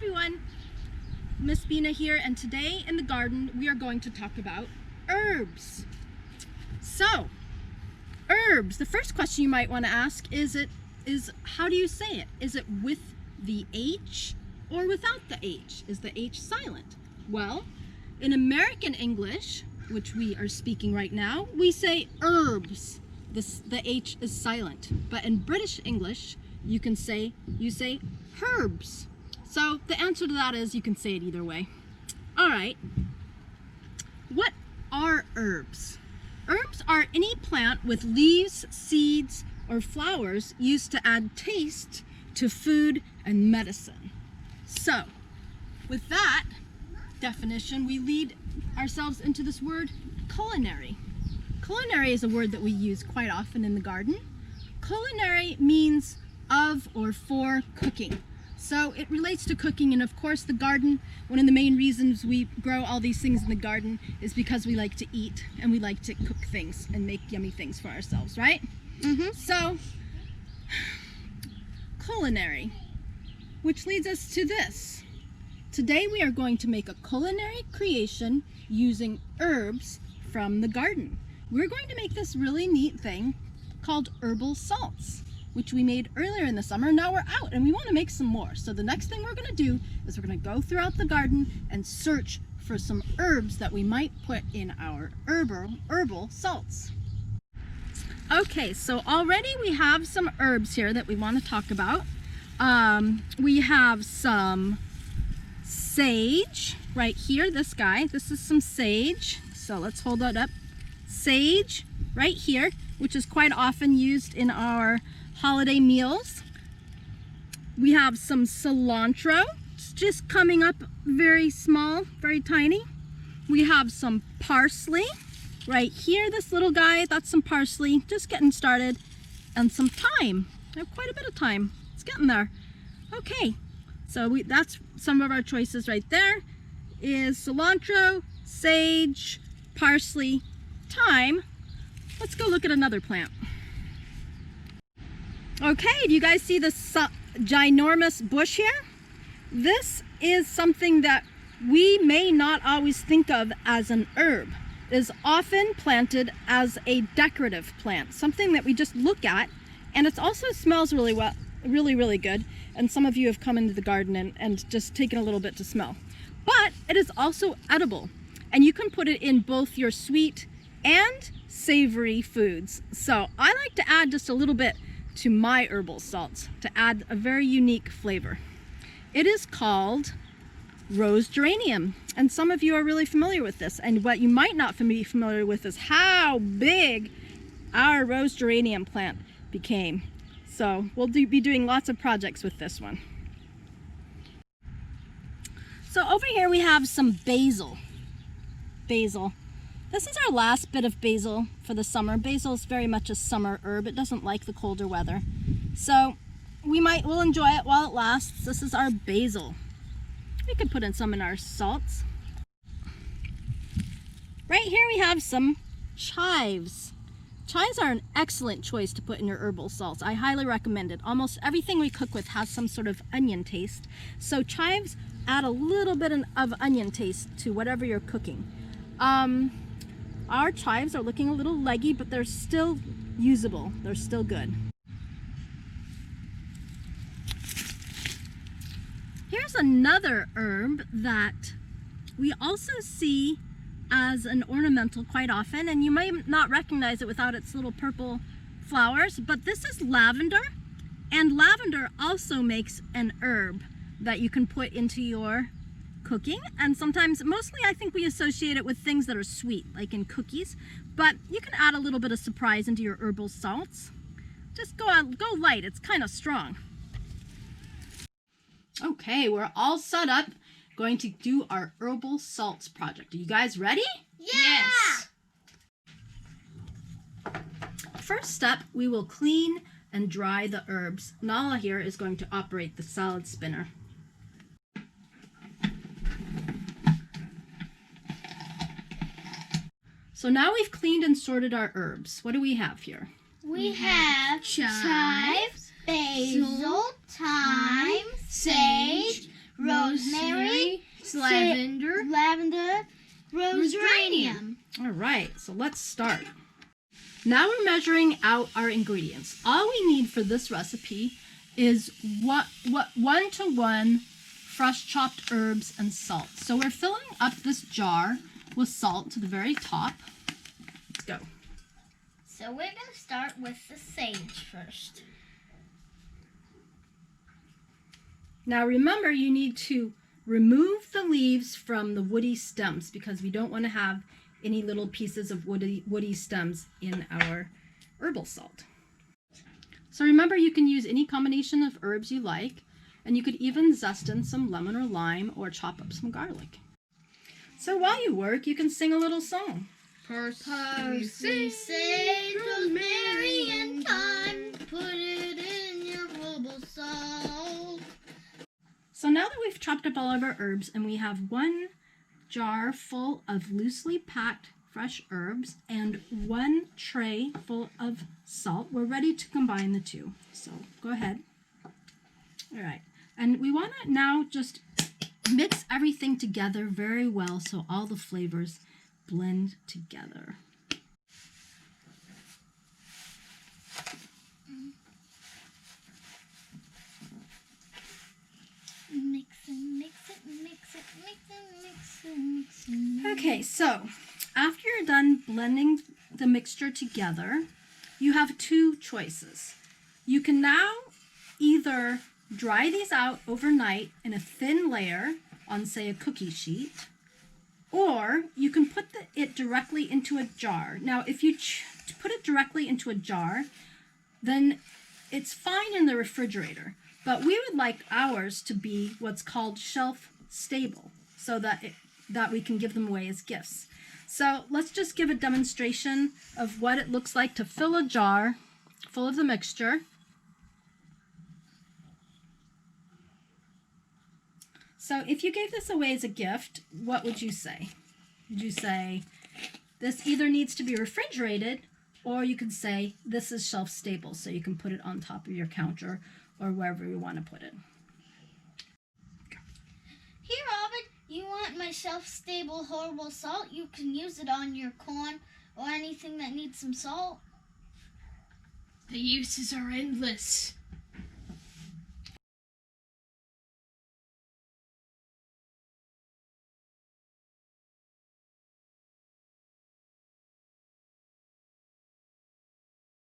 everyone, Miss Bina here, and today in the garden we are going to talk about herbs. So, herbs, the first question you might want to ask is how do you say it? Is it with the H or without the H? Is the H silent? Well, in American English, which we are speaking right now, we say herbs. The H is silent. But in British English, you say herbs. So the answer to that is you can say it either way. All right. What are herbs? Herbs are any plant with leaves, seeds, or flowers used to add taste to food and medicine. So, with that definition, we lead ourselves into this word culinary. Culinary is a word that we use quite often in the garden. Culinary means of or for cooking. So it relates to cooking, and of course the garden, one of the main reasons we grow all these things in the garden is because we like to eat and we like to cook things and make yummy things for ourselves, right? So, culinary, which leads us to this. Today we are going to make a culinary creation using herbs from the garden. We're going to make this really neat thing called herbal salts, which we made earlier in the summer. Now we're out and we want to make some more. So the next thing we're going to do is we're going to go throughout the garden and search for some herbs that we might put in our herbal salts. Okay, so already we have some herbs here that we want to talk about. We have some sage right here, this guy. This is some sage. So let's hold that up. Sage right here, which is quite often used in our holiday meals. We have some cilantro. It's just coming up very small, very tiny. We have some parsley right here, this little guy. That's some parsley, just getting started. And some thyme. I have quite a bit of thyme. It's getting there. Okay, so that's some of our choices right there. Is cilantro, sage, parsley, thyme. Let's go look at another plant. Okay, do you guys see this ginormous bush here? This is something that we may not always think of as an herb. It is often planted as a decorative plant, something that we just look at, and it also smells really well, really good. And some of you have come into the garden and just taken a little bit to smell. But it is also edible, and you can put it in both your sweet and savory foods. So I like to add just a little bit to my herbal salts to add a very unique flavor. It is called rose geranium, and some of you are really familiar with this, and what you might not be familiar with is how big our rose geranium plant became. So we'll be doing lots of projects with this one. So over here we have some basil. Basil. This is our last bit of basil for the summer. Basil is very much a summer herb. It doesn't like the colder weather. So we'll enjoy it while it lasts. This is our basil. We could put in some in our salts. Right here we have some chives. Chives are an excellent choice to put in your herbal salts. I highly recommend it. Almost everything we cook with has some sort of onion taste. So chives add a little bit of onion taste to whatever you're cooking. Our chives are looking a little leggy, but they're still usable. They're still good. Here's another herb that we also see as an ornamental quite often, and you might not recognize it without its little purple flowers, but this is lavender, and lavender also makes an herb that you can put into your cooking, and sometimes, mostly I think we associate it with things that are sweet, like in cookies, but you can add a little bit of surprise into your herbal salts. Just go light, it's kind of strong. Okay, we're all set up, going to do our herbal salts project. Are you guys ready? Yes! First step, we will clean and dry the herbs. Nala here is going to operate the salad spinner. So now we've cleaned and sorted our herbs. What do we have here? We have chives, basil, thyme, sage, rose rosemary, lavender, rosaranium. All right, so let's start. Now we're measuring out our ingredients. All we need for this recipe is 1-to-1 fresh chopped herbs and salt. So we're filling up this jar with salt to the very top. Let's go. So we're going to start with the sage first. Now remember, you need to remove the leaves from the woody stems because we don't want to have any little pieces of woody stems in our herbal salt. So remember, you can use any combination of herbs you like, and you could even zest in some lemon or lime or chop up some garlic. So while you work, you can sing a little song. Parsley, sage, rosemary, and thyme. Put it in your herbal salt. So now that we've chopped up all of our herbs and we have 1 jar full of loosely packed fresh herbs and 1 tray full of salt, we're ready to combine the two. So go ahead. All right. And we want to now just mix everything together very well so all the flavors blend together. Okay, so after you're done blending the mixture together, you have 2 choices. You can now either dry these out overnight in a thin layer on, say, a cookie sheet, or you can put it directly into a jar. Now, if you put it directly into a jar, then it's fine in the refrigerator, but we would like ours to be what's called shelf stable so that we can give them away as gifts. So let's just give a demonstration of what it looks like to fill a jar full of the mixture. So if you gave this away as a gift, what would you say? Would you say this either needs to be refrigerated, or you could say this is shelf stable, so you can put it on top of your counter or wherever you want to put it. Here, Ovid, you want my shelf-stable herbal salt? You can use it on your corn or anything that needs some salt. The uses are endless.